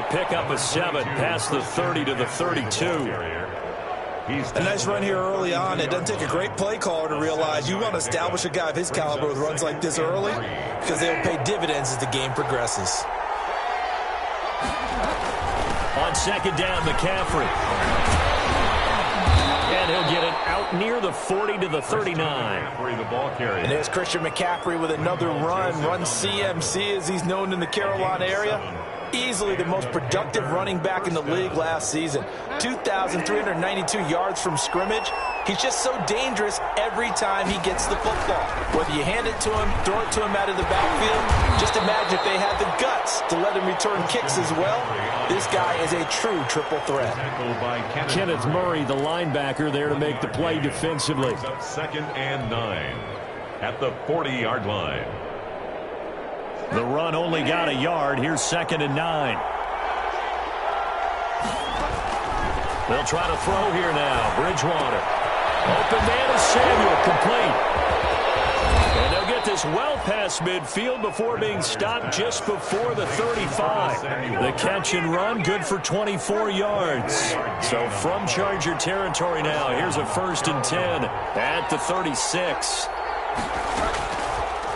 to pick up a 7 past the 30 to the 32. A nice run here early on. It doesn't take a great play caller to realize you want to establish a guy of his caliber with runs like this early because they will pay dividends as the game progresses. On second down, McCaffrey. And he'll get it out near the 40 to the 39. And there's Christian McCaffrey with another run CMC as he's known in the Carolina area. Easily the most productive running back in the league last season. 2,392 yards from scrimmage. He's just so dangerous every time he gets the football. Whether you hand it to him, throw it to him out of the backfield, just imagine if they had the guts to let him return kicks as well. This guy is a true triple threat. Kenneth Murray, the linebacker, there to make the play defensively. Second and 9 at the 40-yard line. The run only got a yard. Here's second and 9. They'll try to throw here now. Bridgewater. Open man is Samuel, complete. And they'll get this well past midfield before being stopped just before the 35. The catch and run, good for 24 yards. So from Charger territory now, here's a 1st and 10 at the 36.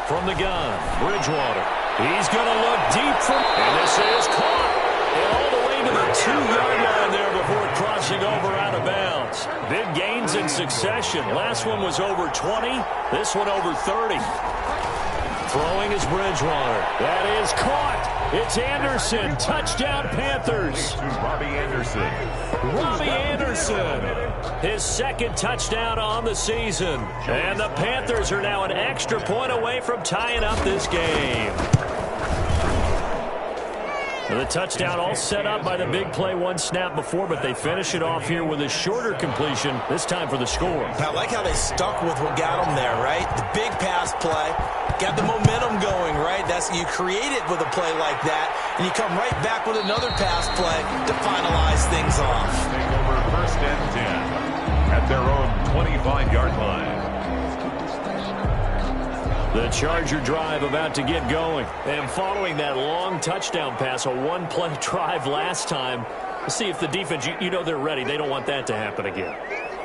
From the gun, Bridgewater. He's going to look deep from, and this is caught. And all the way to the 2-yard line there before crossing over out of bounds. Big gains in succession. Last one was over 20. This one over 30. Throwing is Bridgewater. That is caught. It's Anderson. Touchdown, Panthers. Robbie Anderson. Robbie Anderson. His second touchdown on the season. And the Panthers are now an extra point away from tying up this game. And the touchdown all set up by the big play one snap before, but they finish it off here with a shorter completion, this time for the score. I like how they stuck with what got them there, right? The big pass play, got the momentum going, right? That's you create it with a play like that, and you come right back with another pass play to finalize things off. Take over 1st and 10 at their own 25-yard line. The Charger drive about to get going. And following that long touchdown pass, a one-play drive last time, let's see if the defense, you know they're ready. They don't want that to happen again.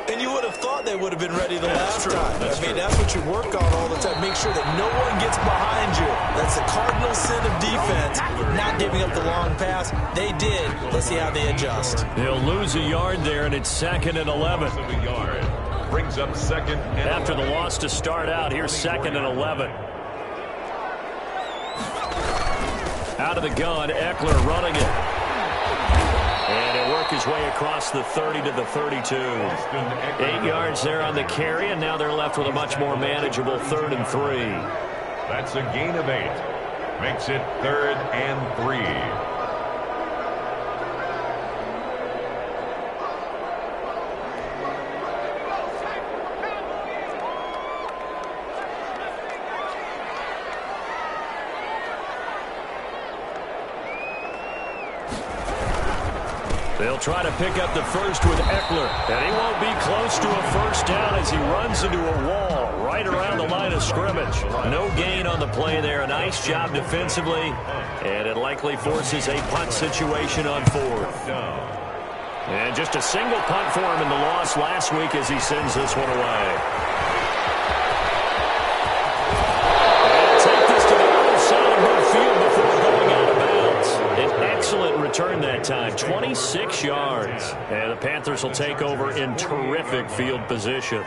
And you would have thought they would have been ready the last time. That's what you work on all the time. Make sure that no one gets behind you. That's the cardinal sin of defense, not giving up the long pass. They did. Let's see how they adjust. They'll lose a yard there, and it's 2nd and 11. Brings up 2nd and after the loss to start out. Here's 2nd and 11. Out of the gun, Eckler running it. And he'll work his way across the 30 to the 32. 8 yards there on the carry, and now they're left with a much more manageable 3rd and 3. That's a gain of 8. Makes it 3rd and 3. They'll try to pick up the first with Eckler, and he won't be close to a first down as he runs into a wall right around the line of scrimmage. No gain on the play there. A nice job defensively, and it likely forces a punt situation on 4th. And just a single punt for him in the loss last week as he sends this one away. And take this to the other side of midfield before going out of bounds. An excellent return that time, 26 yards. And the Panthers will take over in terrific field position.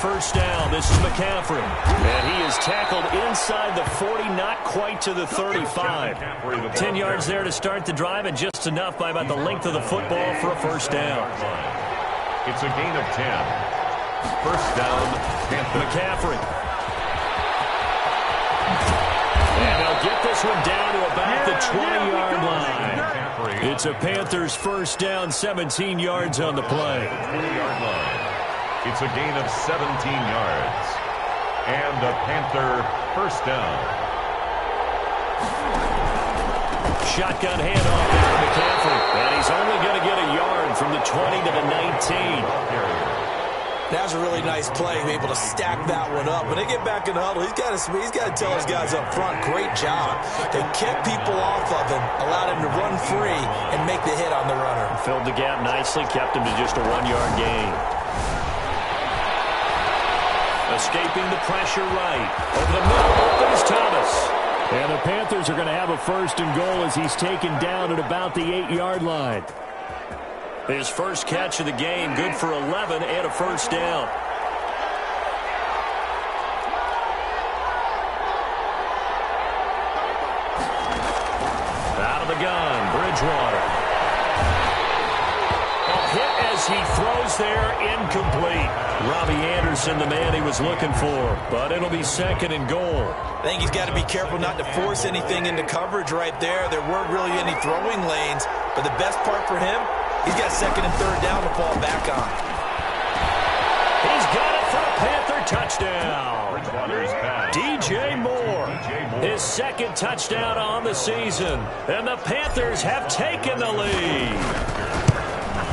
first down. This is McCaffrey. And he is tackled inside the 40, not quite to the 35. 10 yards there to start the drive, and just enough by about the length of the football for a first down. It's a gain of 10. First down, Panthers. McCaffrey. And they'll get this one down to about the 20-yard line. It's a Panthers first down, 17 yards on the play. 20-yard line. It's a gain of 17 yards. And a Panther first down. Shotgun handoff there to McCaffrey. And he's only going to get a yard from the 20 to the 19. That's a really nice play, able to stack that one up. When they get back in the huddle, he's got to tell his guys up front, great job. They kept people off of him, allowed him to run free and make the hit on the runner. Filled the gap nicely, kept him to just a 1-yard gain. Escaping the pressure right. Over the middle, open is Thomas. And the Panthers are going to have a first and goal as he's taken down at about the 8-yard line. His first catch of the game, good for 11 and a first down. Out of the gun, Bridgewater. A hit as he throws there, incomplete. Robbie Anderson, the man he was looking for, but it'll be second and goal. I think he's got to be careful not to force anything into coverage right there. There weren't really any throwing lanes, but the best part for him, he's got second and third down to fall back on. He's got it for a Panther touchdown. DJ Moore. His second touchdown on the season. And the Panthers have taken the lead.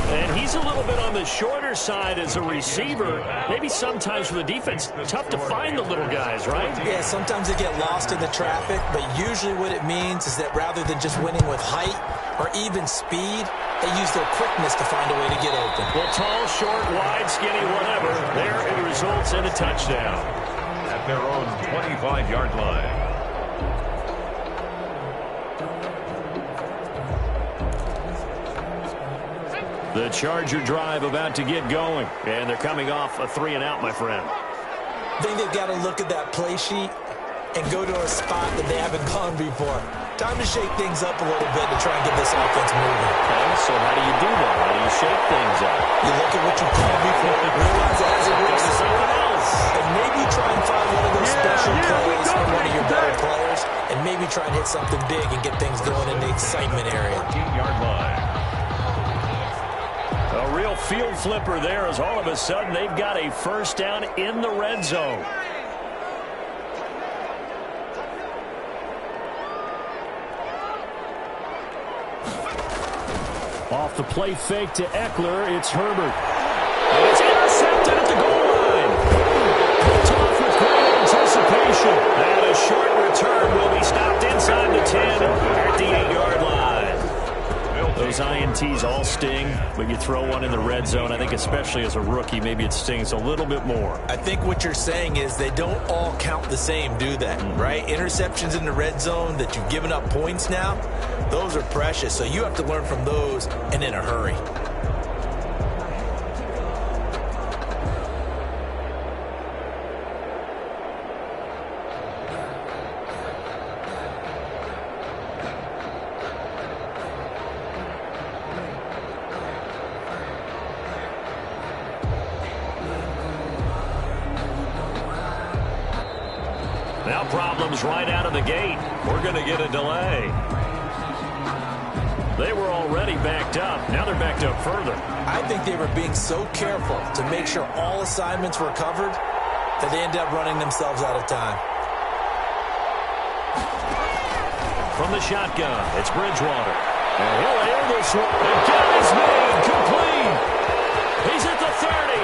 And he's a little bit on the shorter side as a receiver. Maybe sometimes for the defense, tough to find the little guys, right? Yeah, sometimes they get lost in the traffic, but usually what it means is that rather than just winning with height or even speed, they use their quickness to find a way to get open. Well, tall, short, wide, skinny, whatever. There it results in a touchdown. At their own 25-yard line. The Charger drive about to get going. And they're coming off a 3-and-out, my friend. I think they've got to look at that play sheet and go to a spot that they haven't gone before. Time to shake things up a little bit to try and get this offense moving. Okay, so how do you do that? How do you shake things up? You look at what you called before, realize it hasn't worked for someone else, and maybe try and find one of those special plays from one of your better players, and maybe try and hit something big and get things going in the excitement area. 14-yard line. A real field flipper there as all of a sudden they've got a first down in the red zone. Off the play fake to Eckler, it's Herbert. And it's intercepted at the goal line. Picked off with great anticipation. And a short return will be stopped inside the 10 at the 8-yard line. Those INTs all sting, but you throw one in the red zone. I think especially as a rookie, maybe it stings a little bit more. I think what you're saying is they don't all count the same, do they? Right? Interceptions in the red zone that you've given up points now, those are precious. So you have to learn from those and in a hurry. Now problems right out of the gate. We're going to get a delay. They were already backed up. Now they're backed up further. I think they were being so careful to make sure all assignments were covered that they ended up running themselves out of time. From the shotgun, it's Bridgewater. And he'll air this one. The get is made complete. He's at the 30,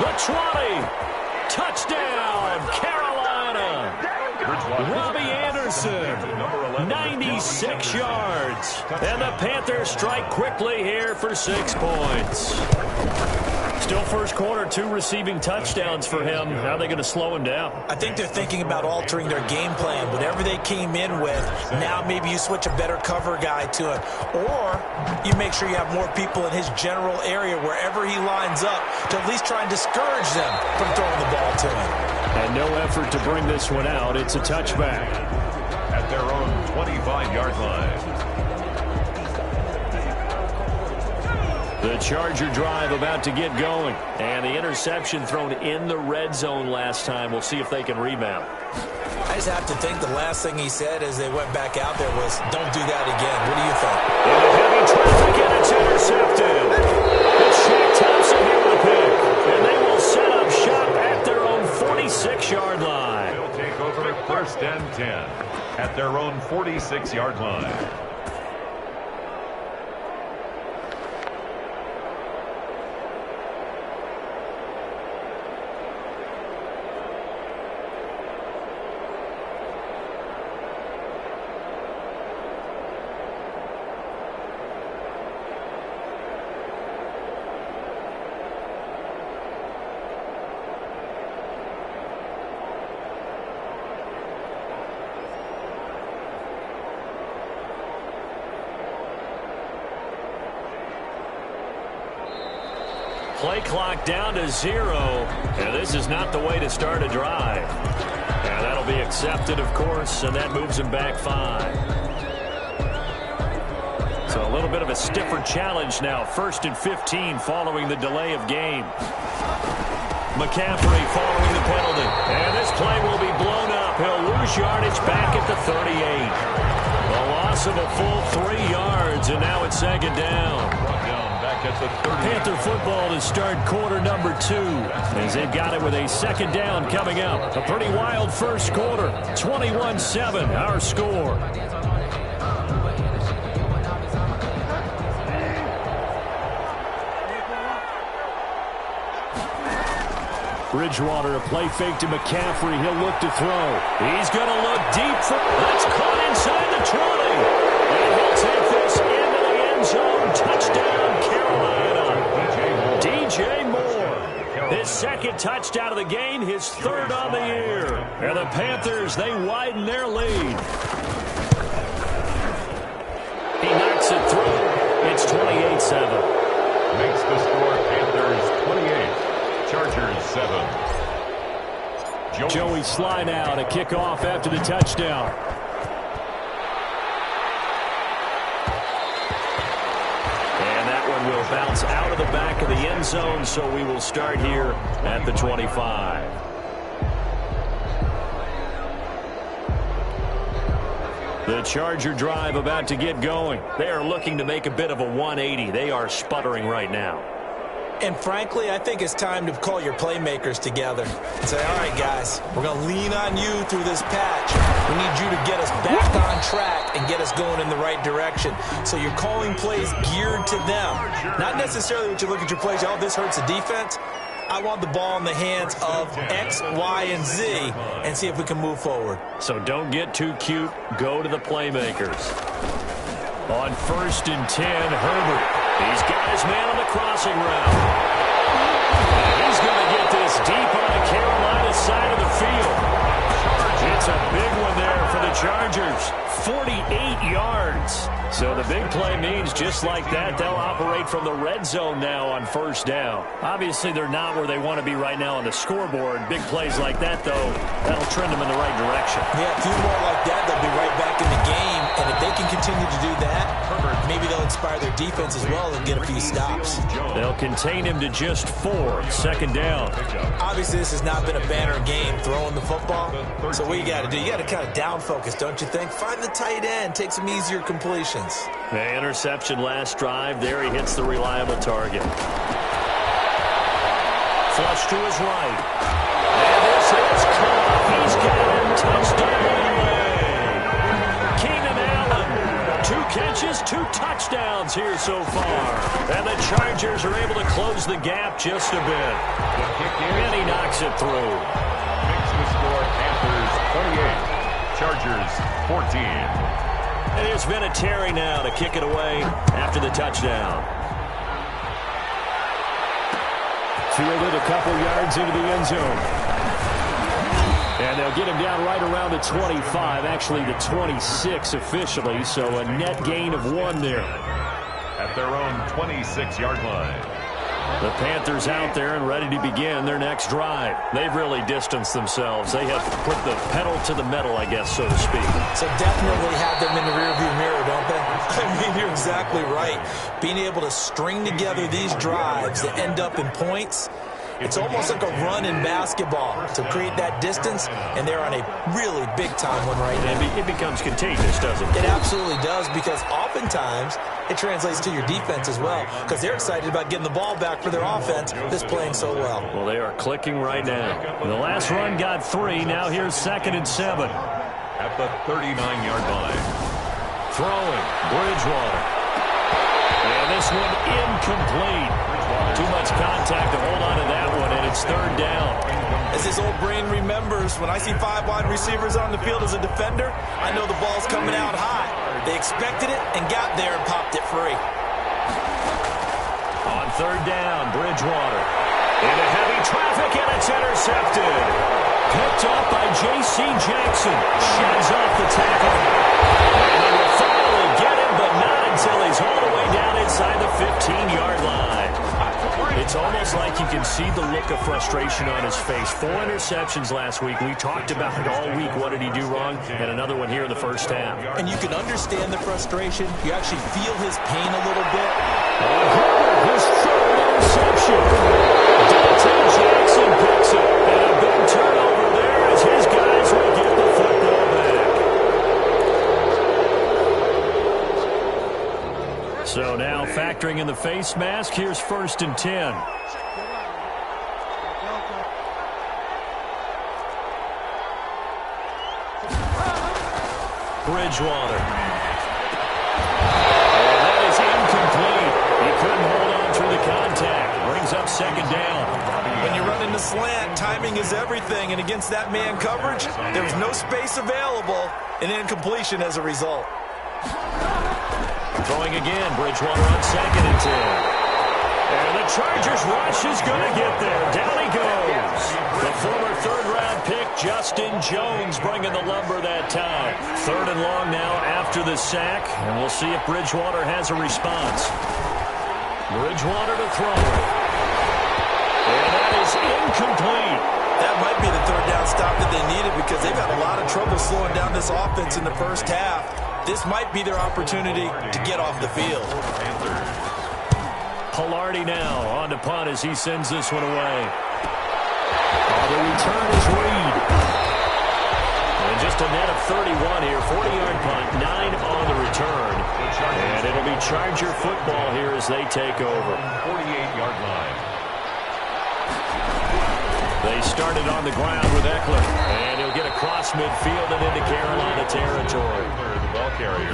the 20. Touchdown, Carolina. Robbie Anderson, 96 yards. And the Panthers strike quickly here for 6 points. Still first quarter, 2 receiving touchdowns for him. How are they going to slow him down? I think they're thinking about altering their game plan. Whatever they came in with, now maybe you switch a better cover guy to him. Or you make sure you have more people in his general area wherever he lines up to at least try and discourage them from throwing the ball to him. And no effort to bring this one out. It's a touchback. At their own 25-yard line. The Charger drive about to get going. And the interception thrown in the red zone last time. We'll see if they can rebound. I just have to think the last thing he said as they went back out there was, don't do that again. What do you think? Into heavy traffic, and it's intercepted. It's Shaq Thompson here with a pick. And they will set up shop at their own 46-yard line. They'll take over 1st and 10 at their own 46-yard line. Play clock down to 0. And this is not the way to start a drive. And that'll be accepted, of course, and that moves him back 5. So a little bit of a stiffer challenge now. 1st and 15 following the delay of game. McCaffrey following the penalty. And this play will be blown up. He'll lose yardage back at the 38. A loss of a full 3 yards, and now it's 2nd down. Panther football to start quarter number 2 as they've got it with a 2nd down coming up. A pretty wild first quarter. 21-7 our score. Bridgewater, a play fake to McCaffrey. He'll look to throw. He's going to look deep. That's caught inside the 20. And he'll take this into the end zone. Touchdown, Carolina. DJ Moore. His 2nd touchdown of the game, his 3rd on the year. And the Panthers, they widen their lead. He knocks it through. It's 28-7. Makes the score Panthers 28. Chargers 7. Joey Sly now to kick off after the touchdown. And that one will bounce out of the back of the end zone, so we will start here at the 25. The Charger drive about to get going. They are looking to make a bit of a 180. They are sputtering right now. And frankly, I think it's time to call your playmakers together and say, all right, guys, we're going to lean on you through this patch. We need you to get us back on track and get us going in the right direction. So you're calling plays geared to them. Not necessarily when you look at your plays, oh, this hurts the defense. I want the ball in the hands of X, Y, and Z and see if we can move forward. So don't get too cute. Go to the playmakers. On 1st and 10, Herbert. He's got his man on the crossing route. And he's going to get this deep on the Carolina side of the field. It's a big one there for the Chargers. 48 yards. So the big play means just like that, they'll operate from the red zone now on 1st down. Obviously, they're not where they want to be right now on the scoreboard. Big plays like that, though, that'll trend them in the right direction. Yeah, a few more like that, they'll be right back in the game. And if they can continue to do that, maybe they'll inspire their defense as well and get a few stops. They'll contain him to just 4. 2nd down. Obviously, this has not been a banner game throwing the football. So what you got to do, you got to kind of down focus, don't you think? Find the tight end, take some easier completions. The interception last drive. There he hits the reliable target. Flush to his right. And this is caught. He's got him. Touchdown. Keenan Allen. 2 catches, 2 touchdowns here so far. And the Chargers are able to close the gap just a bit. And he knocks it through. Makes the score Panthers 28. Chargers 14. And it's Vinatieri now to kick it away after the touchdown. Fielded a couple yards into the end zone. And they'll get him down right around the 25, actually the 26 officially, so a net gain of 1 there. At their own 26-yard line. The Panthers out there and ready to begin their next drive. They've really distanced themselves. They have put the pedal to the metal, I guess, so to speak. So definitely have them in the rearview mirror, don't they? I mean, you're exactly right. Being able to string together these drives that end up in points, it's almost like a run in basketball to create that distance, and they're on a really big-time one right now. It becomes contagious, doesn't it? It absolutely does, because oftentimes it translates to your defense as well, because they're excited about getting the ball back for their offense that's playing so well. Well, they are clicking right now. The last run got 3. Now here's 2nd and 7. At the 39-yard line. Throwing, Bridgewater. And this one incomplete. Too much contact to hold on to that one, and it's 3rd down. As his old brain remembers, when I see 5 wide receivers on the field as a defender, I know the ball's coming out high. They expected it and got there and popped it free. On 3rd down, Bridgewater. Into heavy traffic, and it's intercepted. Picked up by J.C. Jackson. Sheds off the tackle. And they will finally get him, but not until he's all the way down inside the 15-yard line. It's almost like you can see the look of frustration on his face. 4 interceptions last week. We talked about it all week. What did he do wrong? And another one here in the first half. And you can understand the frustration. You actually feel his pain a little bit. His 3rd interception. Dante Jackson picks it. And a big turnover there as his guys will get the football back. So now factoring in the face mask, here's 1st and 10. Bridgewater. And that is incomplete. He couldn't hold on through the contact. Brings up 2nd down. When you run into slant, timing is everything. And against that man coverage, there was no space available, and incompletion as a result. Throwing again, Bridgewater on 2nd and 10. And the Chargers rush is going to get there. Down he goes. The former 3rd-round pick, Justin Jones, bringing the lumber that time. 3rd and long now after the sack, and we'll see if Bridgewater has a response. Bridgewater to throw. And that is incomplete. That might be the 3rd down stop that they needed, because they've had a lot of trouble slowing down this offense in the first half. This might be their opportunity to get off the field. Pilardi now on to punt as he sends this one away. The return is Reed. And just a net of 31 here. 40-yard punt, 9 on the return. And it'll be Charger football here as they take over. 48-yard line. They started on the ground with Eckler. And he'll get across midfield and into Carolina territory.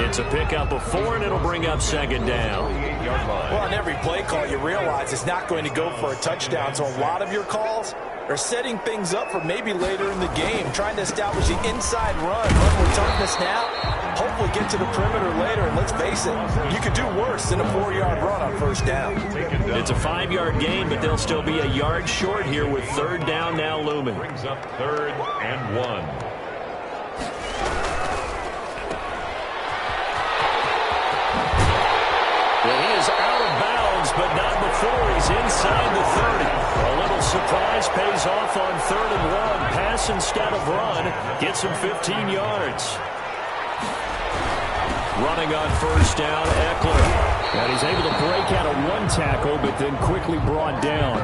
It's a pickup of 4, and it'll bring up 2nd down. Well, on every play call, you realize it's not going to go for a touchdown. So a lot of your calls are setting things up for maybe later in the game, trying to establish the inside run with toughness now, hopefully get to the perimeter later. And let's face it, you could do worse than a 4-yard run on 1st down. It's a 5-yard gain, but they'll still be a yard short here with 3rd down now looming. Brings up 3rd and 1. Well, he is out of bounds, but not before he's inside the 30. A little surprise pays off on 3rd and 1. Pass instead of run. Gets him 15 yards. Running on 1st down, Eckler. And he's able to break out of 1 tackle, but then quickly brought down.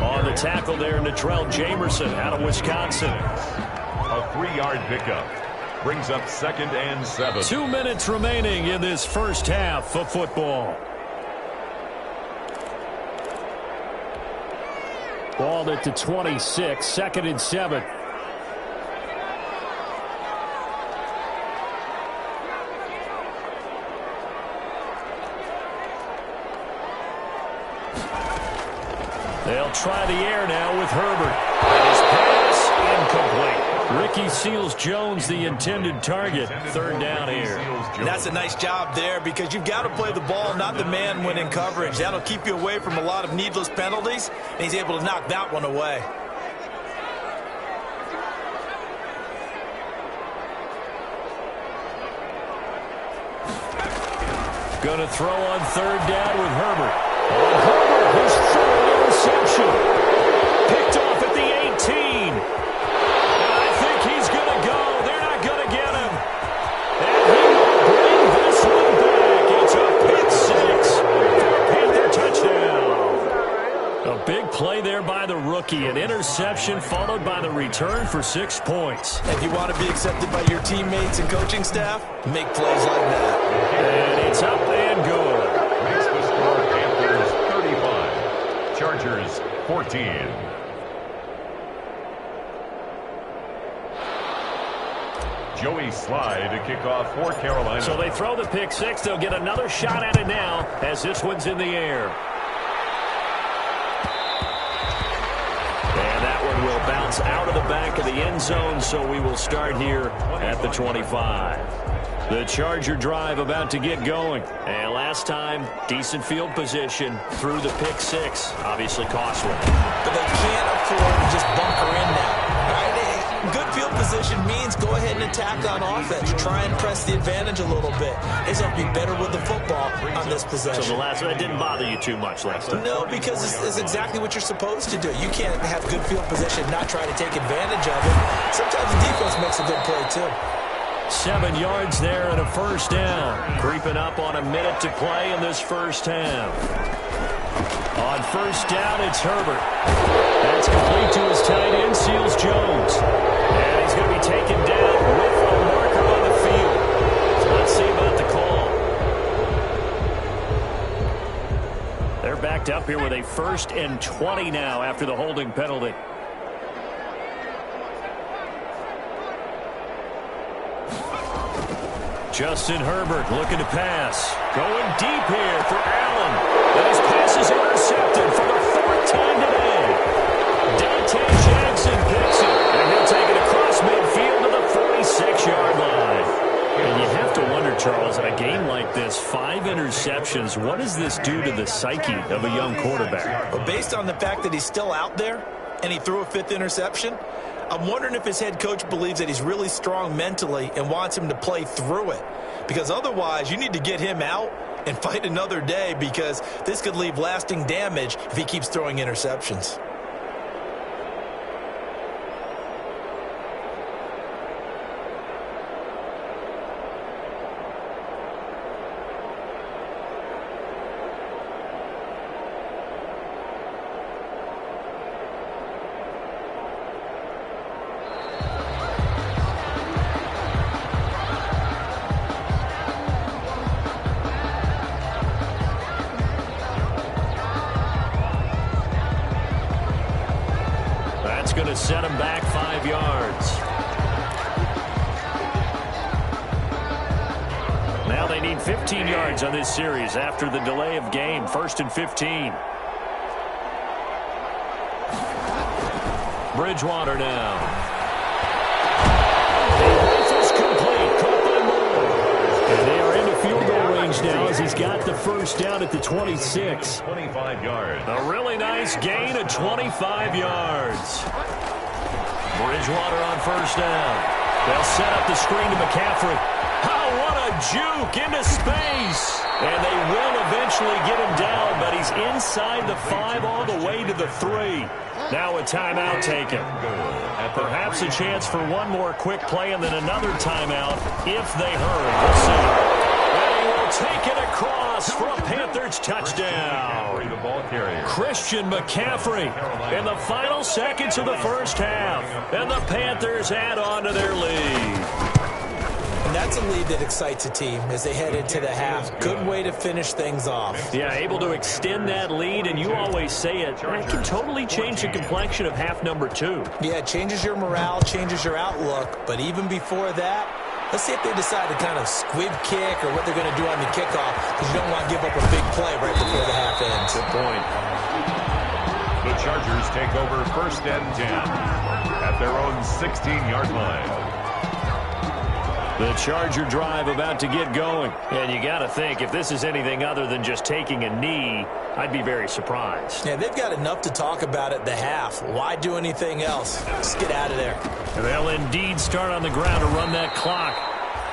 On the tackle there, Natrell Jamerson out of Wisconsin. A 3-yard pickup. Brings up 2nd and 7. 2 minutes remaining in this first half of football. Balled at the 26, 2nd and 7. They'll try the air now with Herbert. And his pass incomplete. Ricky Seals-Jones, the intended target. Third down here. And that's a nice job there because you've got to play the ball, not the man when in coverage. That'll keep you away from a lot of needless penalties, and he's able to knock that one away. Going to throw on third down with Herbert. Herbert, who's throwing an interception. Picked off at the 18. And I think he's going to go. They're not going to get him. And he will bring this one back. It's a pick six for a Panther touchdown. A big play there by the rookie. An interception followed by the return for 6 points. If you want to be accepted by your teammates and coaching staff, make plays like that. And it's up and good. Makes the score Panthers 35, Chargers 14. Joey Sly to kick off for Carolina. So they throw the pick six. They'll get another shot at it now as this one's in the air. And that one will bounce out of the back of the end zone, so we will start here at the 25. The Charger drive about to get going. And last time, decent field position through the pick six. Obviously costly. But they can't afford to just bunker in now. Right? Good field position means go ahead and attack on offense. Try and press the advantage a little bit. They just have to be better with the football on this possession. So the last one, that didn't bother you too much last time? No, because it's exactly what you're supposed to do. You can't have good field position, not try to take advantage of it. Sometimes the defense makes a good play, too. 7 yards there and a first down. Creeping up on a minute to play in this first half. On first down, it's Herbert. That's complete to his tight end, Seals-Jones. And he's going to be taken down with a marker on the field. So let's see about the call. They're backed up here with a 1st and 20 now after the holding penalty. Justin Herbert looking to pass. Going deep here for Allen. And his pass is intercepted for the 4th time today. Dante Jackson picks it. And he'll take it across midfield to the 46-yard line. And you have to wonder, Charles, in a game like this, 5 interceptions, what does this do to the psyche of a young quarterback? Well, based on the fact that he's still out there and he threw a 5th interception, I'm wondering if his head coach believes that he's really strong mentally and wants him to play through it. Because otherwise, you need to get him out and fight another day because this could leave lasting damage if he keeps throwing interceptions. Going to set him back 5 yards. Now they need 15 yards on this series after the delay of game. 1st and 15. Bridgewater now. It's complete. Caught by Moore. And they are into field goal range now as he's got the first down at the 26. 25 yards. A really nice gain of 25 yards. Bridgewater on first down. They'll set up the screen to McCaffrey. Oh, what a juke into space. And they will eventually get him down, but he's inside the 5 all the way to the 3. Now a timeout taken. Perhaps a chance for one more quick play and then another timeout if they hurry. We'll see. And he will take it across for a Panthers touchdown. Christian McCaffrey in the final seconds of the first half. And the Panthers add on to their lead. And that's a lead that excites a team as they head into the half. Good way to finish things off. Yeah, able to extend that lead, and you always say it, that can totally change the complexion of half number 2. Yeah, it changes your morale, changes your outlook, but even before that, let's see if they decide to kind of squib kick or what they're going to do on the kickoff, because you don't want to give up a big play right before the half ends. Good point. The Chargers take over 1st and 10. at their own 16-yard line. The Charger drive about to get going. And you got to think, if this is anything other than just taking a knee, I'd be very surprised. Yeah, they've got enough to talk about at the half. Why do anything else? Just get out of there. They'll indeed start on the ground to run that clock.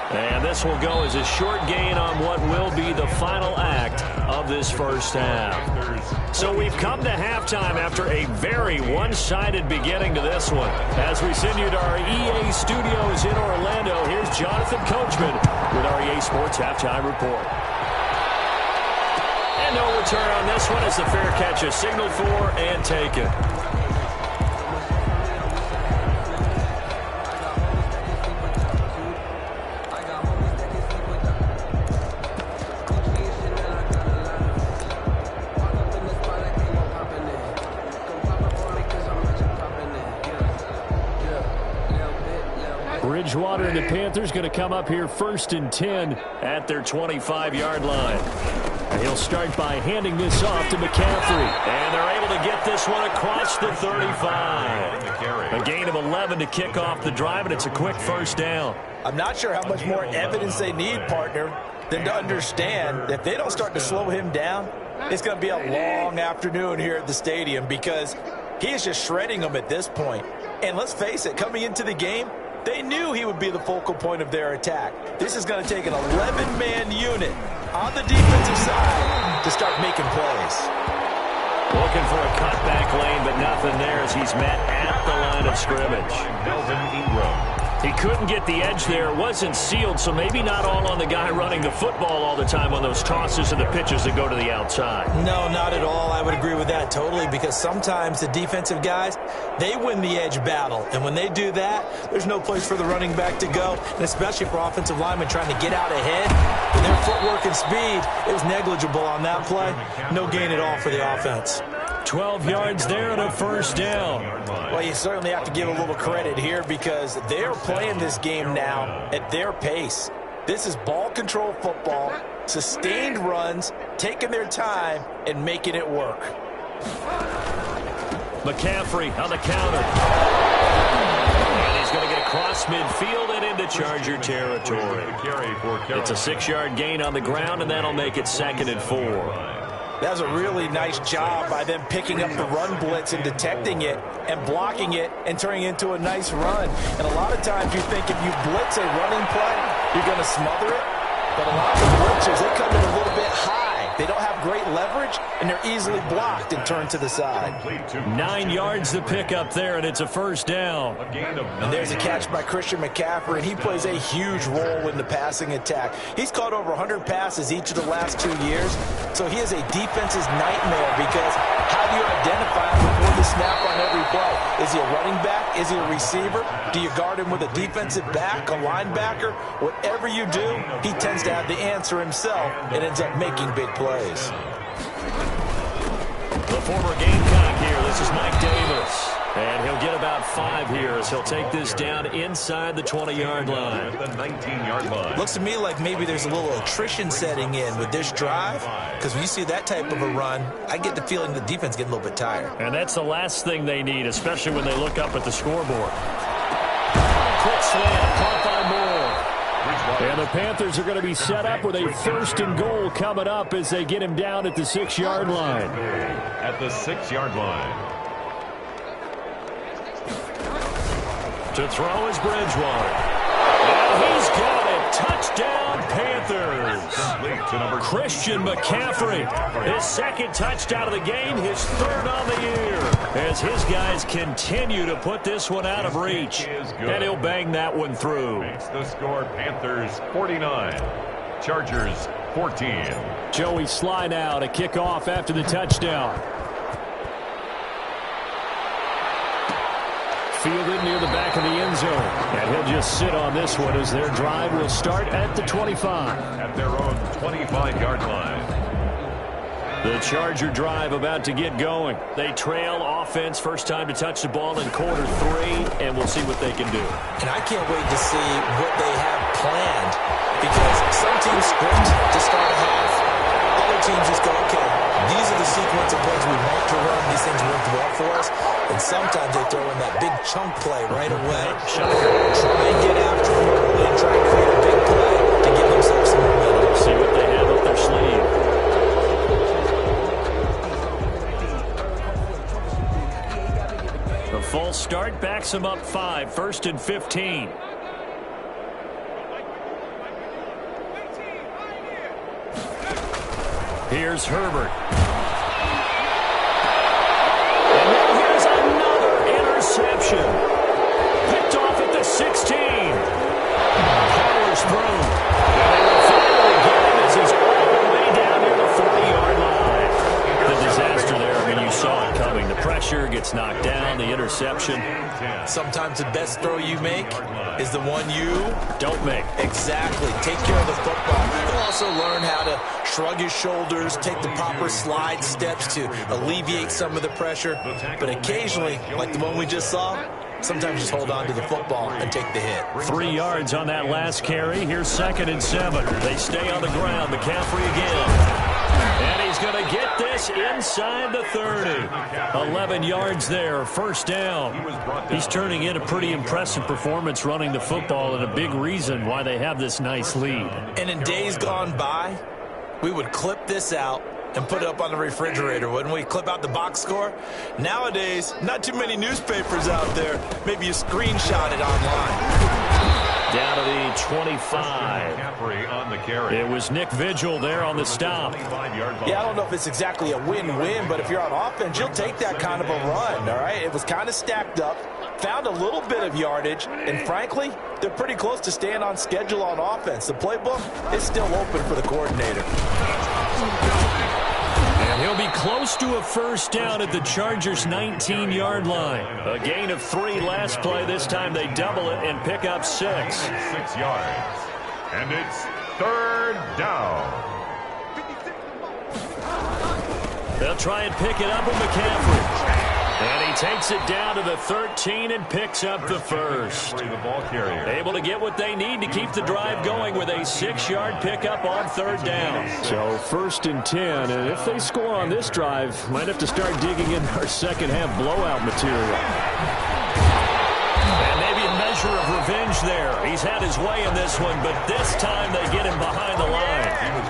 And this will go as a short gain on what will be the final act of this first half. So we've come to halftime after a very one-sided beginning to this one. As we send you to our EA studios in Orlando, here's Jonathan Coachman with our EA Sports Halftime Report. And no return on this one as the fair catch is signaled for and taken. Bridgewater and the Panthers going to come up here 1st and 10 at their 25-yard line. And he'll start by handing this off to McCaffrey. And they're able to get this one across the 35. A gain of 11 to kick off the drive, and it's a quick first down. I'm not sure how much more evidence they need, partner, than to understand that if they don't start to slow him down, it's going to be a long afternoon here at the stadium because he is just shredding them at this point. And let's face it, coming into the game, they knew he would be the focal point of their attack. This is going to take an 11-man unit on the defensive side to start making plays. Looking for a cutback lane, but nothing there as he's met at the line of scrimmage. Melvin Ingram. He couldn't get the edge there. It wasn't sealed, so maybe not all on the guy running the football all the time on those tosses and the pitches that go to the outside. No, not at all. I would agree with that totally because sometimes the defensive guys, they win the edge battle. And when they do that, there's no place for the running back to go, and especially for offensive linemen trying to get out ahead. With their footwork and speed, it was negligible on that play. No gain at all for the offense. 12 yards there and a first down. Well, you certainly have to give a little credit here because they're playing this game now at their pace. This is ball control football, sustained runs, taking their time and making it work. McCaffrey on the counter. And he's going to get across midfield and into Charger territory. It's a 6-yard gain on the ground, and that'll make it 2nd and 4. That was a really nice job by them picking up the run blitz and detecting it and blocking it and turning it into a nice run. And a lot of times you think if you blitz a running play, you're going to smother it. But a lot of the blitzers, they come in a little bit high. They don't have great leverage, and they're easily blocked and turned to the side. 9 yards to pick up there, and it's a first down. And there's a catch by Christian McCaffrey, and he plays a huge role in the passing attack. He's caught over 100 passes each of the last 2 years, so he is a defense's nightmare because how do you identify him before the snap on every play? Is he a running back? Is he a receiver? Do you guard him with a defensive back, a linebacker? Whatever you do, he tends to have the answer himself and ends up making big plays. The former Gamecock here. This is Mike Davis. And he'll get about 5 here as he'll take this down inside the 20-yard line. The 19-yard line. Looks to me like maybe there's a little attrition setting in with this drive because when you see that type of a run, I get the feeling the defense getting a little bit tired. And that's the last thing they need, especially when they look up at the scoreboard. Quick slant, caught by Moore. And the Panthers are going to be set up with a 1st and goal coming up as they get him down at the 6-yard line. At the 6-yard line. To throw is Bridgewater. And he's got it. Touchdown, Panthers. Christian McCaffrey. His 2nd touchdown of the game, his 3rd on the year. As his guys continue to put this one out of reach. And he'll bang that one through. Makes the score Panthers 49. Chargers 14. Joey Sly now to kick off after the touchdown. Fielded near the back of the end zone. And he'll just sit on this one as their drive will start at the 25. At their own 25-yard line. The Charger drive about to get going. They trail offense, first time to touch the ball in quarter 3, and we'll see what they can do. And I can't wait to see what they have planned because some teams sprint to start a half. Other teams just go, okay, these are the sequence of plays we want to run. These things worked well for us, and sometimes they throw in that big chunk play right away. Try and get after them early and try and create a big play to give themselves some momentum. See what they have up their sleeve. The false start backs them up 5, 1st and 15. Here's Herbert. And now here's another interception. Picked off at the 16. Powers through. And they will finally get him as he's all the way down near the 40-yard line. The disaster there, I mean, you saw it coming. The pressure gets knocked down, the interception. Sometimes the best throw you make is the one you don't make. Exactly. Take care of the football. He'll also learn how to shrug his shoulders, take the proper slide steps to alleviate some of the pressure. But occasionally, like the one we just saw, sometimes just hold on to the football and take the hit. 3 yards on that last carry. Here's 2nd and 7. They stay on the ground. McCaffrey again. And he's going to get this inside the 30. 11 yards there, 1st down. He's turning in a pretty impressive performance running the football, and a big reason why they have this nice lead. And in days gone by, we would clip this out and put it up on the refrigerator, wouldn't we? Clip out the box score. Nowadays, not too many newspapers out there. Maybe you screenshot it online. Down to the 25. On the carry. It was Nick Vigil there on the stop. Yeah, I don't know if it's exactly a win-win, but if you're on offense, you'll take that kind of a run, all right? It was kind of stacked up, found a little bit of yardage, and frankly, they're pretty close to staying on schedule on offense. The playbook is still open for the coordinator. And he'll be close to a 1st down at the Chargers' 19-yard line. A gain of 3 last play. This time they double it and pick up 6. 6 yards. And it's 3rd down. They'll try and pick it up with McCaffrey. And he takes it down to the 13 and picks up the 1st. The ball carrier. Able to get what they need to keep the drive going with a 6-yard pickup on 3rd down. So 1st and 10, and if they score on this drive, might have to start digging in our second-half blowout material. And maybe a measure of revenge there. He's had his way in this one, but this time they get him behind the line.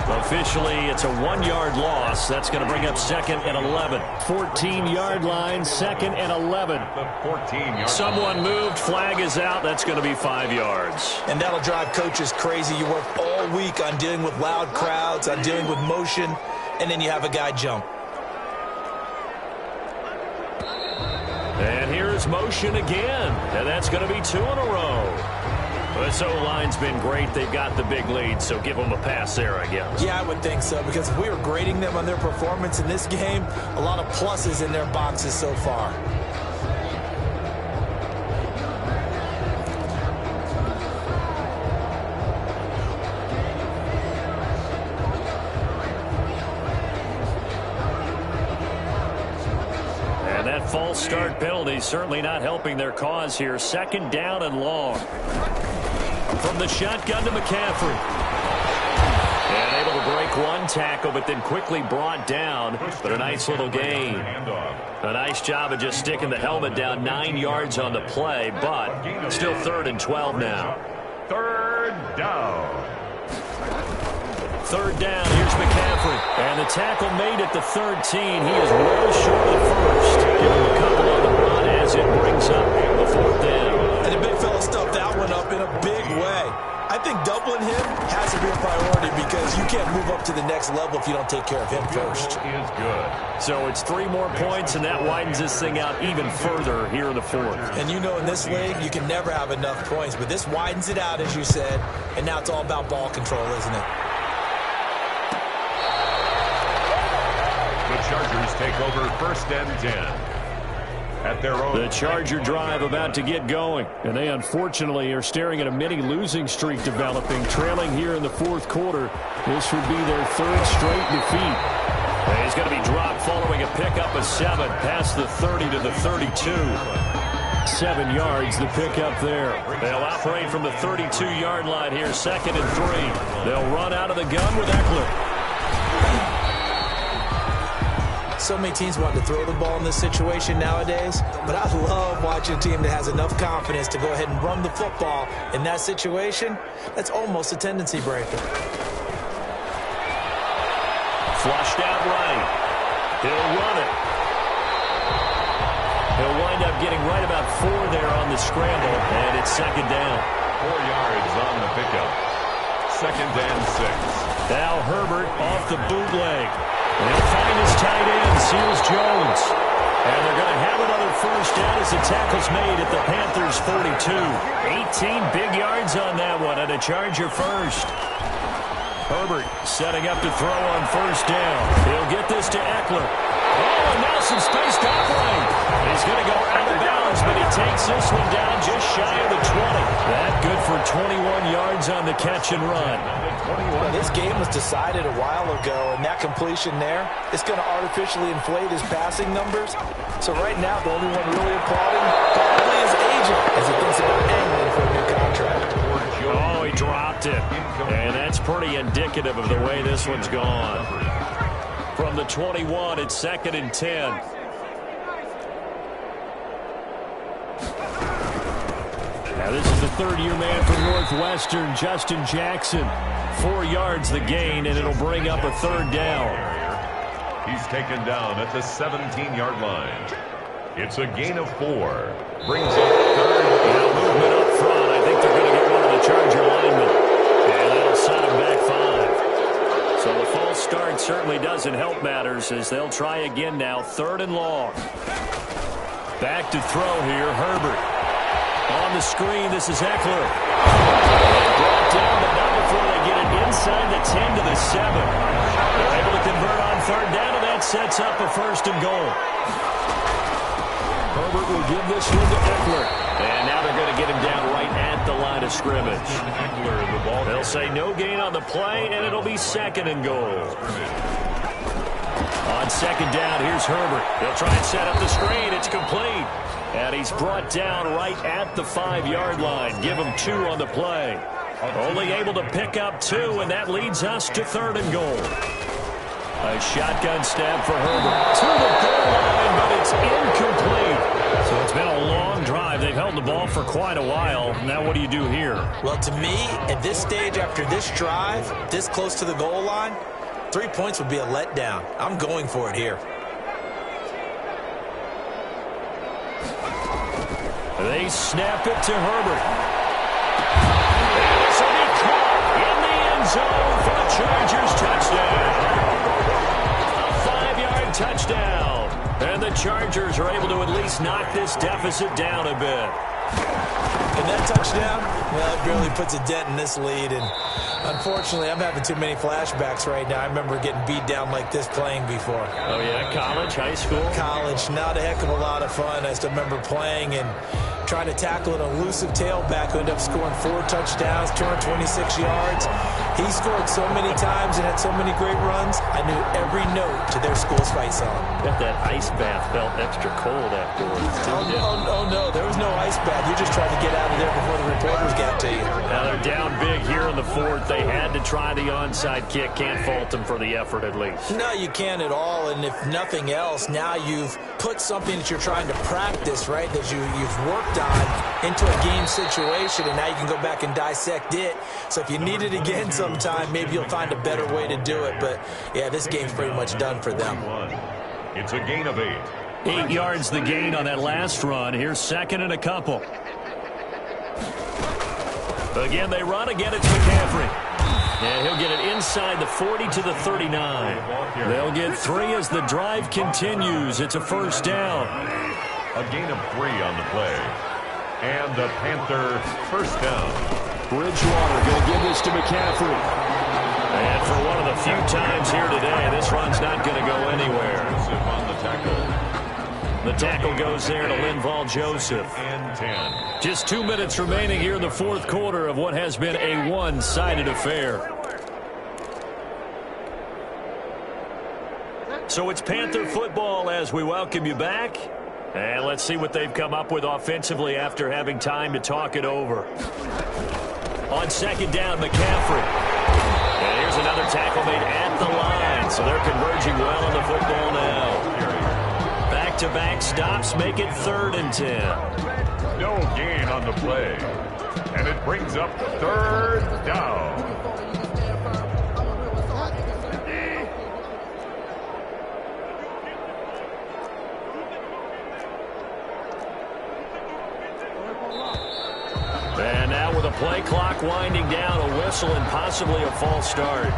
Officially, it's a 1-yard loss. That's going to bring up 2nd and 11. 14-yard line, 2nd and 11. 14-yard. Someone moved. Flag is out. That's going to be 5 yards. And that'll drive coaches crazy. You work all week on dealing with loud crowds, on dealing with motion, and then you have a guy jump. And here's motion again. And that's going to be 2 in a row. This O-line's been great. They've got the big lead, so give them a pass there, I guess. Yeah, I would think so, because if we were grading them on their performance in this game, a lot of pluses in their boxes so far. And that false start penalty certainly not helping their cause here. 2nd down and long. From the shotgun to McCaffrey. And able to break one tackle, but then quickly brought down. But a nice little gain. A nice job of just sticking the helmet down 9 yards on the play, but still 3rd and 12 now. 3rd down. 3rd down, here's McCaffrey. And the tackle made at the 13. He is well short of the 1st. Give him a couple on the run as it brings up the 4th down. And the big fella stuffed that one up in a big way. I think doubling him has to be a priority because you can't move up to the next level if you don't take care of him first. Is good. So it's 3 more points, and that widens this thing out even further here in the 4th. And you know in this league, you can never have enough points, but this widens it out, as you said, and now it's all about ball control, isn't it? The Chargers take over 1st and 10. At their own. The Charger drive about to get going, and they unfortunately are staring at a mini losing streak developing, trailing here in the 4th quarter. This would be their 3rd straight defeat. And he's going to be dropped following a pickup of 7 past the 30 to the 32. 7 yards the pickup there. They'll operate from the 32-yard line here, 2nd and 3. They'll run out of the gun with Eckler. so many teams want to throw the ball in this situation nowadays, but I love watching a team that has enough confidence to go ahead and run the football in that situation. That's almost a tendency breaker. Flushed out right. He'll run it. He'll wind up getting right about 4 there on the scramble, and it's second down. 4 yards on the pickup. Second and 6. Now Herbert off the bootleg. And he'll find his tight end, Seals Jones. And they're going to have another first down as the tackle's made at the Panthers' 42. 18 big yards on that one, and a Charger first. Herbert setting up to throw on first down. He'll get this to Eckler. Oh, and now some space to operate. He's going to go out of bounds, but he takes this one down just shy of the 20. That good for 21 yards on the catch and run. Well, this game was decided a while ago, and that completion there is going to artificially inflate his passing numbers. So right now, the only one really applauding probably his agent as he thinks about angling for a new contract. Oh, he dropped it. And that's pretty indicative of the way this one's gone. From the 21, it's second and 10. Now this is the third-year man from Northwestern, Justin Jackson. 4 yards the gain, and it'll bring up a third down. He's taken down at the 17-yard line. It's a gain of 4. Brings up third. Now movement up front. I think they're going to get one of the Charger linemen. And that'll set him back 5. So the false start certainly doesn't help matters as they'll try again now. Third and long. Back to throw here, Herbert. On the screen, this is Eckler. Brought down, but not before they get it inside the 10 to the 7. They're able to convert on third down, and that sets up a first and goal. Herbert will give this one to Eckler. And now they're going to get him down right at the line of scrimmage. They'll say no gain on the play, and it'll be second and goal. On second down, here's Herbert. They'll try and set up the screen. It's complete. And he's brought down right at the 5-yard line. Give him 2 on the play. Only able to pick up 2, and that leads us to third and goal. A shotgun stab for Herbert. To the goal line, but it's incomplete. So it's been a long drive. They've held the ball for quite a while. Now what do you do here? Well, to me, at this stage after this drive, this close to the goal line, 3 points would be a letdown. I'm going for it here. They snap it to Herbert. And this will be caught in the end zone for the Chargers touchdown. A 5-yard touchdown. And the Chargers are able to at least knock this deficit down a bit. And that touchdown, well, it barely puts a dent in this lead. And unfortunately, I'm having too many flashbacks right now. I remember getting beat down like this playing before. Oh, yeah? College, high school? College. Not a heck of a lot of fun. I still remember playing and trying to tackle an elusive tailback who ended up scoring 4 touchdowns, 226 yards. He scored so many times and had so many great runs, I knew every note to their school's fight song. Bet that ice bath felt extra cold afterwards, too. Oh, no, there was no ice bath. You just tried to get out of there before the reporters got to you. Now they're down big here in the fourth. They had to try the onside kick. Can't fault them for the effort, at least. No, you can't at all, and if nothing else, now you've put something that you're trying to practice, right, that you've worked on into a game situation, and now you can go back and dissect it. So if you need it again sometime, maybe you'll find a better way to do it. But, yeah, this game's pretty much done for them. It's a gain of 8. 8 yards the gain on that last run. Here's second and a couple. Again, they run. Again, it's McCaffrey. And he'll get it inside the 40 to the 39. They'll get 3 as the drive continues. It's a first down. A gain of 3 on the play. And the Panther first down. Bridgewater going to give this to McCaffrey. And for one of the few times here today, this run's not going to go anywhere. On the tackle. The tackle goes there to Linval Joseph. And 10. Just 2 minutes remaining here in the fourth quarter of what has been a one-sided affair. So it's Panther football as we welcome you back. And let's see what they've come up with offensively after having time to talk it over. On second down, McCaffrey. And here's another tackle made at the line. So they're converging well on the football now. back-to-back stops make it 3rd and 10. No gain on the play. And it brings up 3rd down. And now with a play clock winding down, a whistle and possibly a false start.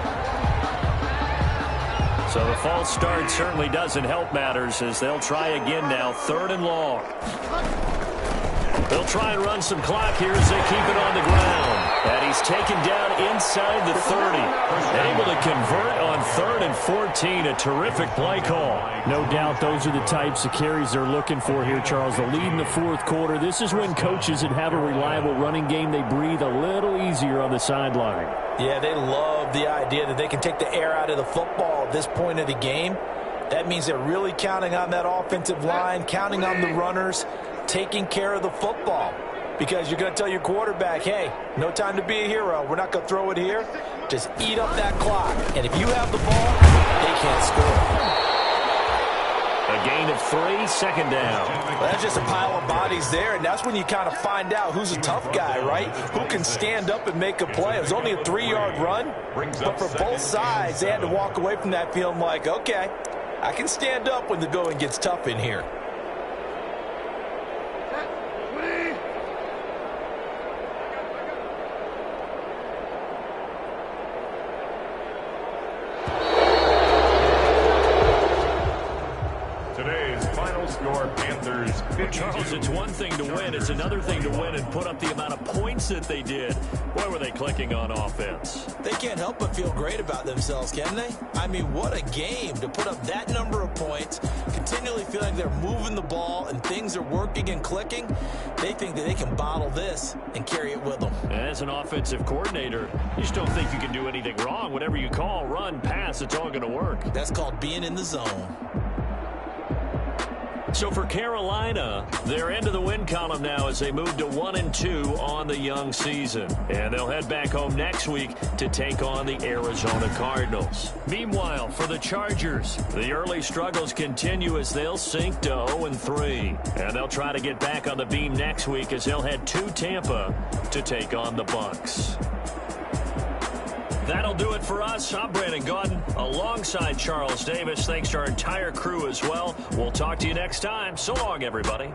So the false start certainly doesn't help matters as they'll try again now, 3rd and long. They'll try and run some clock here as they keep it on the ground. And he's taken down inside the 30. Able to convert on 3rd and 14. A terrific play call. No doubt those are the types of carries they're looking for here, Charles. The lead in the 4th quarter. This is when coaches that have a reliable running game, they breathe a little easier on the sideline. Yeah, they love the idea that they can take the air out of the football at this point of the game. That means they're really counting on that offensive line, counting on the runners, taking care of the football. Because you're going to tell your quarterback, hey, no time to be a hero. We're not going to throw it here. Just eat up that clock. And if you have the ball, they can't score. A gain of 3, 2nd down. Well, that's just a pile of bodies there, and that's when you kind of find out who's a tough guy, right? Who can stand up and make a play. It was only a 3-yard run, but for both sides, they had to walk away from that feeling like, okay, I can stand up when the going gets tough in here. Charles, it's one thing to win. It's another thing to win and put up the amount of points that they did. Boy, were they clicking on offense. They can't help but feel great about themselves, can they? I mean, what a game to put up that number of points, continually feeling they're moving the ball and things are working and clicking. They think that they can bottle this and carry it with them. As an offensive coordinator, you just don't think you can do anything wrong. Whatever you call, run, pass, it's all going to work. That's called being in the zone. So for Carolina, they're into the win column now as they move to 1-2 on the young season. And they'll head back home next week to take on the Arizona Cardinals. Meanwhile, for the Chargers, the early struggles continue as they'll sink to 0-3. And they'll try to get back on the beam next week as they'll head to Tampa to take on the Bucs. That'll do it for us. I'm Brandon Gaudin alongside Charles Davis. Thanks to our entire crew as well. We'll talk to you next time. So long, everybody.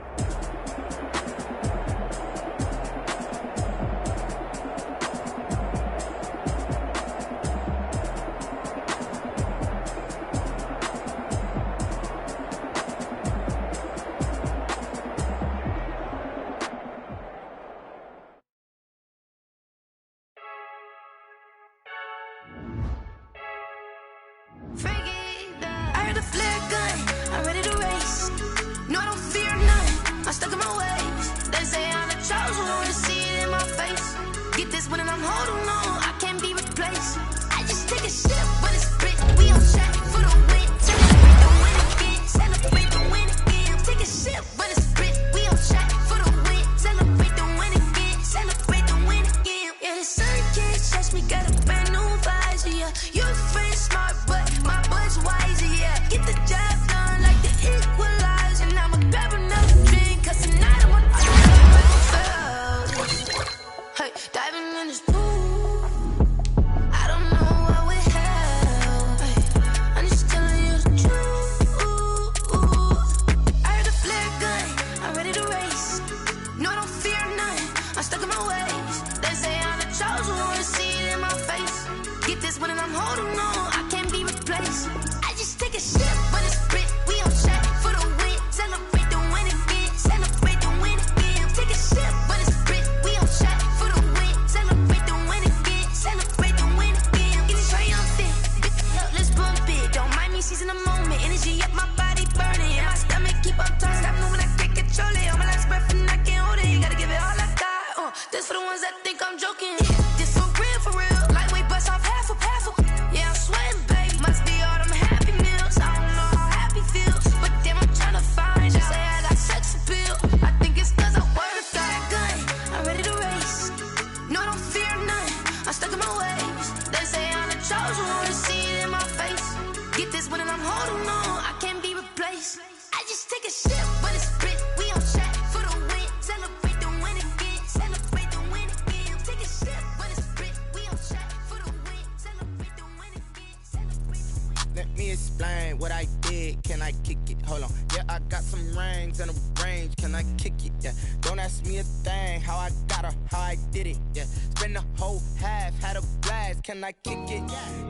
Get this one and I'm holding on. I can't be replaced. I just take a Let me explain what I did. Can I kick it? Hold on. Yeah, I got some rings and a range. Can I kick it? Yeah. Don't ask me a thing. How I got her, how I did it. Yeah. Spend the whole half, had a blast. Can I kick it?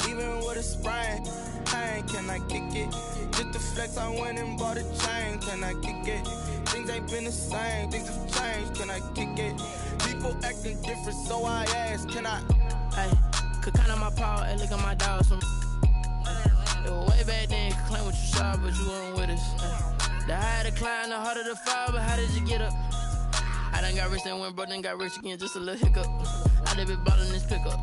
Even with a sprain. Pain, can I kick it? Just the flex, I went and bought a chain. Can I kick it? Things ain't been the same. Things have changed. Can I kick it? People acting different, so I ask. Can I? Hey, could count on my power. Hey, look at my dogs. Way back then, you could claim what you saw, but you weren't with us. The higher the climb, the harder the fall, but how did you get up? I done got rich, then went broke, then got rich again, just a little hiccup. I done been ballin' this pickup.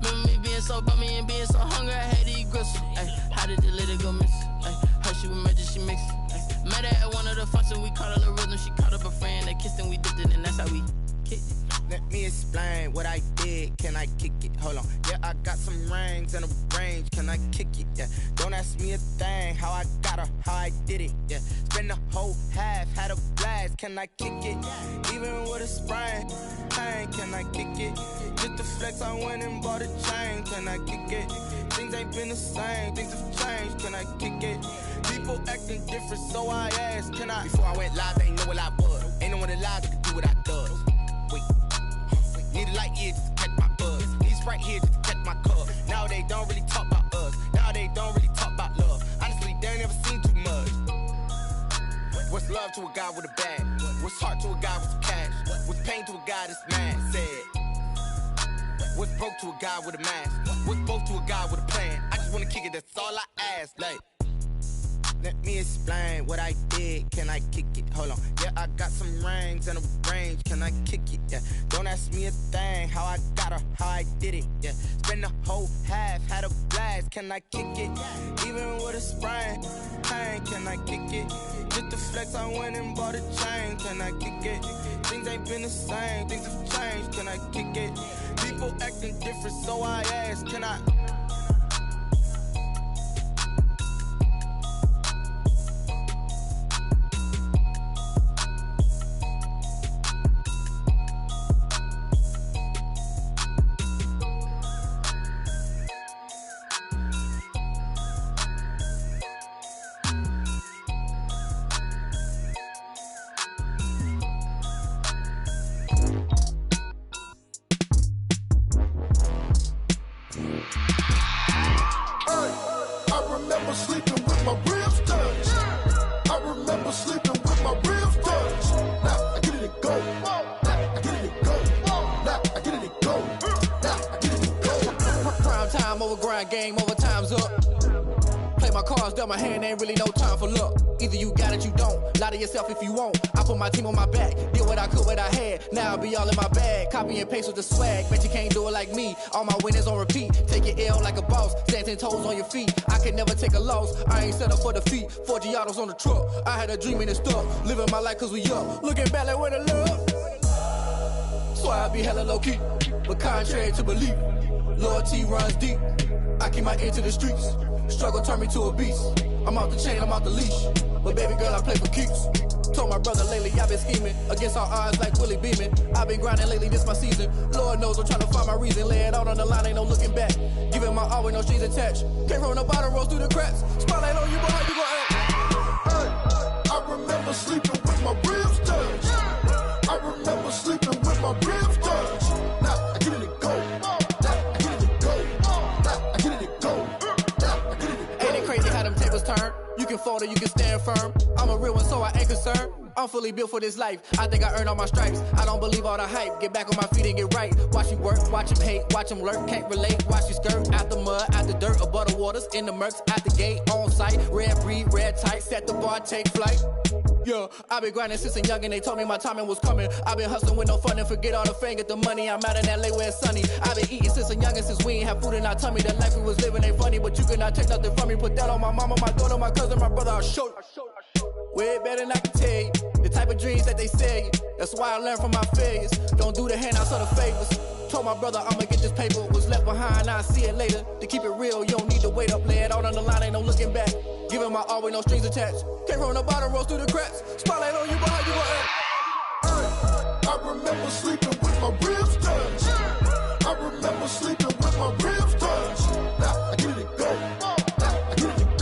Remember me being so bummy and being so hungry, I had to eat gristle. Ay, how did the lady go miss? Ay, her she was magic, she mixed. Met her at one of the functions, we caught her the rhythm, she caught up a friend, they kissed and we dipped it, and that's how we kicked it. Let me explain what I did. Can I kick it? Hold on. Yeah, I got some rings and a range. Can I kick it? Yeah. Don't ask me a thing. How I got her, how I did it. Yeah. Spend the whole half, had a blast. Can I kick it? Even with a sprain. Pain, can I kick it? Just the flex, I went and bought a chain. Can I kick it? Things ain't been the same. Things have changed. Can I kick it? People acting different, so I asked. Can I? Before I went live, they ain't know what I was. Ain't no one alive that could do what I does. Wait. Need a light year just to catch my buzz. Need Sprite here just to catch my cup. Now they don't really talk about us. Now they don't really talk about love. Honestly, they ain't never seen too much. What's love to a guy with a bag? What's heart to a guy with some cash? What's pain to a guy that's mad? Said. What's broke to a guy with a mask? What's both to a guy with a plan? I just wanna kick it, that's all I ask. Like, let me explain what I did. Can I kick it? Hold on. Yeah, I got some rings and a range. Can I kick it? Yeah. Don't ask me a thing. How I got her, how I did it. Yeah. Spend the whole half, had a blast. Can I kick it? Even with a sprain. Pain, can I kick it? Just the flex, I went and bought a chain. Can I kick it? Things ain't been the same. Things have changed. Can I kick it? People acting different, so I ask. Can I? Game over, time's up. Play my cards, dealt my hand, ain't really no time for luck. Either you got it, you don't. Lie to yourself if you won't. I put my team on my back, did what I could, what I had. Now I'll be all in my bag. Copy and paste with the swag. Bet you can't do it like me. All my winners on repeat. Take your L like a boss. Stand 10 toes on your feet. I can never take a loss. I ain't set up for defeat. 4 Giottos on the truck. I had a dream and it stuck. Living my life cause we up. Looking back like where the love. So I be hella low key. But contrary to belief, loyalty runs deep. I keep my ear to the streets. Struggle turned me to a beast. I'm off the chain, I'm off the leash. But baby girl, I play for keeps. Told my brother lately, I've been scheming. Against all odds like Willie Beeman. I've been grinding lately, this my season. Lord knows I'm trying to find my reason. Lay it out on the line, ain't no looking back. Giving my all with no strings attached. Came from the bottom, rose through the cracks. Spotlight on you, boy, how you gon' act? Hey, I remember sleeping with my ribs touched. I remember sleeping with my ribs touched. Now I get it and go. Turn. You can fold or you can stand firm. I'm a real one, so I ain't concerned. I'm fully built for this life. I think I earned all my stripes. I don't believe all the hype. Get back on my feet and get right. Watch you work, watch him hate, watch him lurk. Can't relate, watch you skirt. Out the mud, out the dirt, above the waters, in the murks, out the gate, on site. Red breed, red tight, set the bar, take flight. Yeah, I've been grinding since a young and they told me my timing was coming. I've been hustling with no fun and forget all the fame, get the money. I'm out in LA where it's sunny. I've been eating since a young and since we ain't have food in our tummy. The life we was living ain't funny, but you cannot take nothing from me. Put that on my mama, my daughter, my cousin, my brother, I'll show you. Way better than I can tell you. The type of dreams that they sell you. That's why I learned from my failures. Don't do the handouts or the favors. Told my brother I'ma get this paper. Was left behind, I'll see it later. To keep it real, you don't need to wait up. Lay it out on the line, ain't no looking back. Giving my all with no strings attached. Came from the bottom, rose through the cracks. Spotlight on you, but how you gon' act? Hey, I remember sleeping with my ribs touched. I remember sleeping with my ribs touched. Now I get it and go. Now I get it and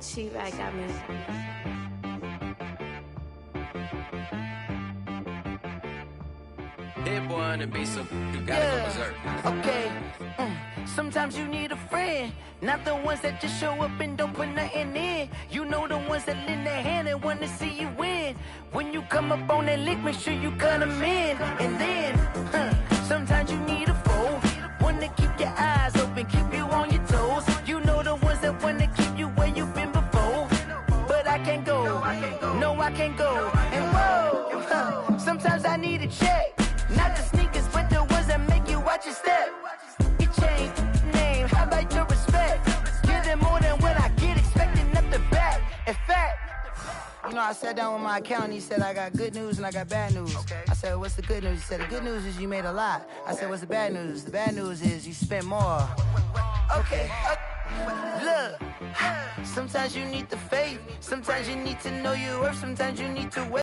cheap. I got me. Hit one and be some. You gotta go berserk. Okay. Sometimes you need a friend, not the ones that just show up and don't put nothing in. You know the ones that lend their hand and want to see you win. When you come up on that lick, make sure you cut them in. And then, sometimes you need a foe, one to keep your eyes open, keep you on your toes. You know the ones that want to keep you where you've been before. But I can't go, no I can't go. And whoa, sometimes I need a check, not the sneakers, but the ones that make you watch your step. Change name, how about your respect? Give them more than what I get, expecting nothing back. In fact, you know, I sat down with my accountant, he said I got good news and I got bad news. Okay. I said, what's the good news? He said, the good news is you made a lot. I said, what's the bad news? The bad news is you spent more. Okay. Look, sometimes you need the faith, sometimes you need to know your worth, sometimes you need to wait.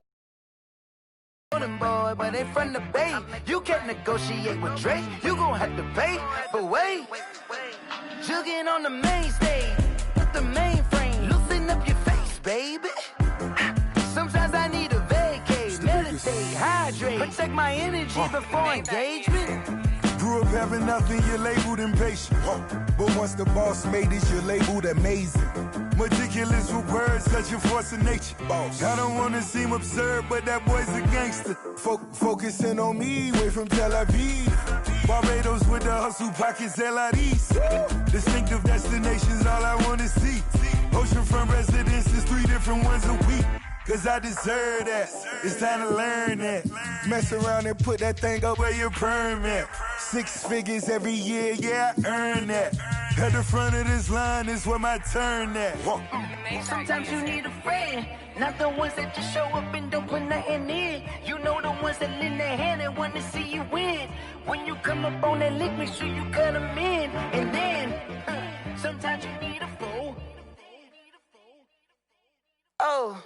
Boy, but they from the Bay. You can't negotiate with Drake. You gon' have to pay. But wait, jugging on the main stage with the mainframe. Loosen up your face, baby. Sometimes I need a vacate, meditate, hydrate, protect my energy before engagement. Grew up having nothing, you're labeled impatient. But once the boss made it, you're labeled amazing. Meticulous with words, such a force of nature. I don't wanna seem absurd, but that boy's a gangster. Focusing on me, way from Tel Aviv. Barbados with the hustle pockets, LIDs. Distinctive destinations, all I wanna see. Oceanfront residences, 3 different ones a week. Cause I deserve that, it's time to learn that. Mess around and put that thing up where your permit. 6 figures every year, yeah, I earn that. At the front of this line is where my turn at. Sometimes you need a friend, not the ones that just show up and don't put nothing in. You know the ones that lend their hand and want to see you win. When you come up on that lick, make sure you cut them in. And then, sometimes you need a foe. Oh.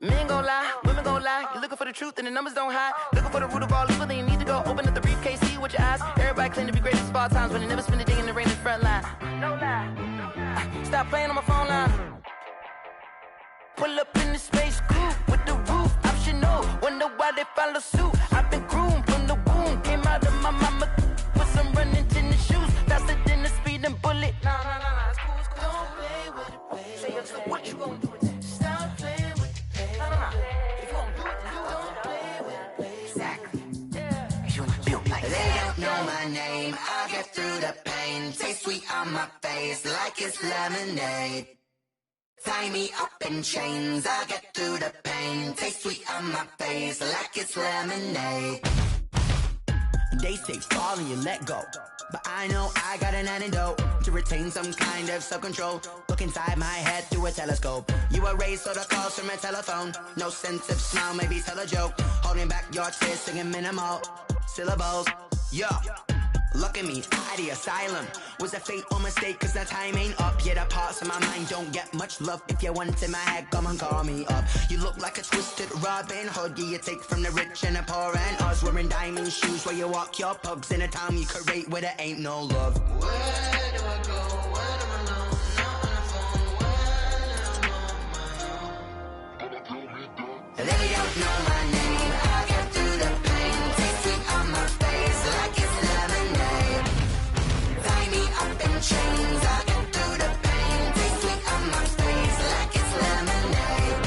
Men gon' lie, women gon' lie. You're looking for the truth and the numbers don't hide. Looking for the root of all evil, then you need to go open up the briefcase, see with your eyes. Everybody claim to be great at small times, but they never spend a day in the rain in the front line. No lie. Stop playing on my phone line. Pull up in the space coupe with the roof optional. Wonder why they follow suit. I've been groomed from the womb, came out of my mama with some running tennis shoes, faster than the speeding bullet. Nah, it's cool, it's cool. Don't play with it, baby. Say so what you gon' do with it? Stop playing. If you gon' do it, then don't play with it, baby. Exactly. You built like that. They don't know my name. I get through the pain. Taste sweet on my face like it's lemonade. Tie me up in chains. I get through the pain. Taste sweet on my face like it's lemonade. They say fall and you let go, but I know I got an antidote to retain some kind of self-control. Look inside my head through a telescope. You erase all the calls from a telephone. No sense of smile, maybe tell a joke. Holding back your tears, singing minimal syllables. Yeah, look at me, at the asylum. Was a fate or mistake, cause the time ain't up. Yet the parts of my mind don't get much love. If you want in my head, come and call me up. You look like a twisted Robin Hood. Yeah, you take from the rich and the poor and us. Wearing diamond shoes where you walk your pugs in a town you create where there ain't no love. Where do I go? Where am I alone? Not on the phone. When I'm on my own. They don't know my name. I get through the pain. Taste sweet on my face like it's lemonade. Tie me up in chains. I get through the pain. Taste sweet on my face like it's lemonade.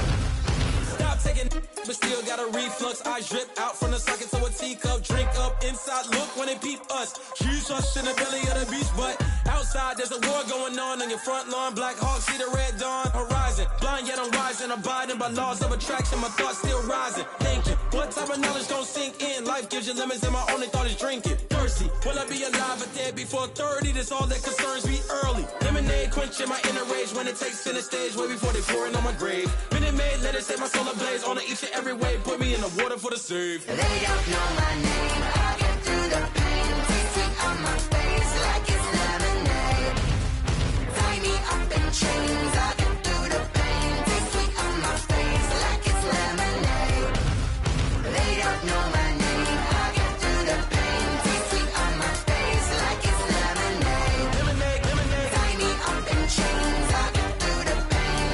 Stop taking, but still got a reflux. I drip out from the socket to a teacup. Drink up inside. Look when they peep us. Choose us in the belly of the beast, but outside there's a war going on your front lawn. Black Hawk see the red dawn horizon. Blind yet I'm rising, abiding by laws of attraction. My thoughts still rising. Thinking, what type of knowledge don't sink in? Life gives you limits, and my only thought is drinking. Thirsty, will I be alive or dead before 30? That's all that concerns me early. Lemonade quenching my inner rage when it takes center stage, way before they pour it on my grave. Minute Maid, let it set my soul ablaze on each and every way. Put me in the water for the save. They don't know my name. I get through the pain. Taste sweet on my face like it's lemonade. Tie me up in chains. I get through the pain. Taste sweet on my face like it's lemonade. They don't know my name. I get through the pain. Taste sweet on my face like it's lemonade. Tie me up in chains. I get through the pain.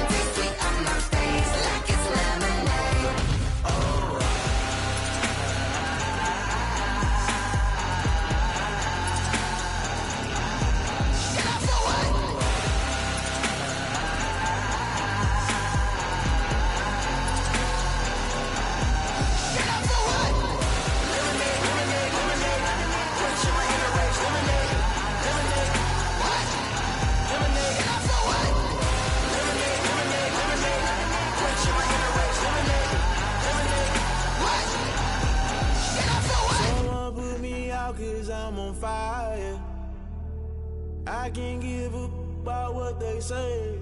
I can give a about what they say.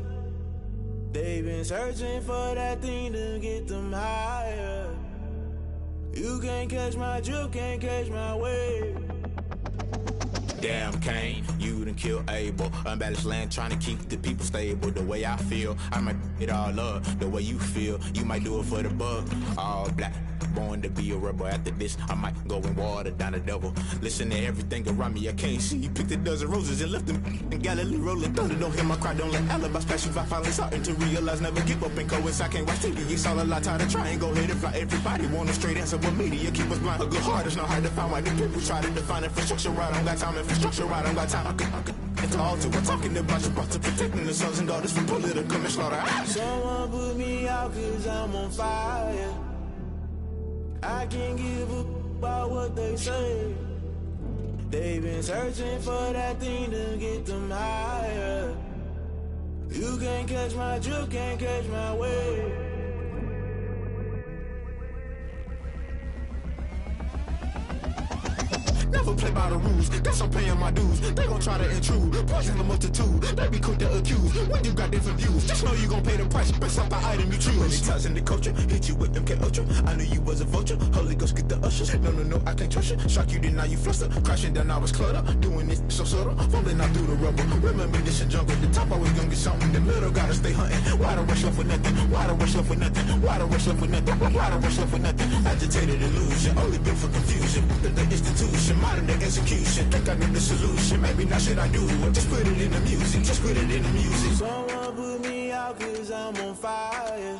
They've been searching for that thing to get them higher. You can't catch my drift, can't catch my wave. Damn, Kane, you done killed Abel. Unbalanced land, trying to keep the people stable. The way I feel, I might it all up. The way you feel, you might do it for the buck. All black, born to be a rebel. After this, I might go and water down the devil. Listen to everything around me, I can't see. You picked a dozen roses and left them in Galilee rolling thunder. Don't hear my cry, don't let alibis pass you. I finally starting to realize, never give up and coincide. Can't watch TV, it's all a lot. Tired of trying, go ahead and fly. Everybody want a straight answer, but media keep us blind. A good heart is not hard to find. Why the people try to define infrastructure right? I don't got time, infrastructure right, I don't got time. I could it's all to we're talking about you, about to protecting the sons and daughters from political manslaughter. Someone put me out cause I'm on fire. I can't give a about what they say. They've been searching for that thing to get them higher. You can't catch my drift, can't catch my wave. Never play by the rules, guess I'm paying my dues. They gon' try to intrude, poison the multitude. They be quick to accuse, when you got different views. Just know you gon' pay the price, based off the item you choose. Many times in the culture, hit you with MK Ultra. I knew you was a vulture, Holy Ghost get the ushers. No, I can't trust you. Shock you, then now you fluster. Crashing down, I was clutter. Doing this so subtle, fumbling out through the rubble. Remember this a jungle, the top always gonna get something. In the middle, gotta stay hunting. Why the rush left with nothing? Why the rush left with nothing? Why the rush left with nothing? Why the rush left with nothing? Agitated illusion, only built for confusion. The institution, modern day execution. Think I know the solution. Maybe not should I do it? Just put it in the music. Just put it in the music. Someone put me out cause I'm on fire.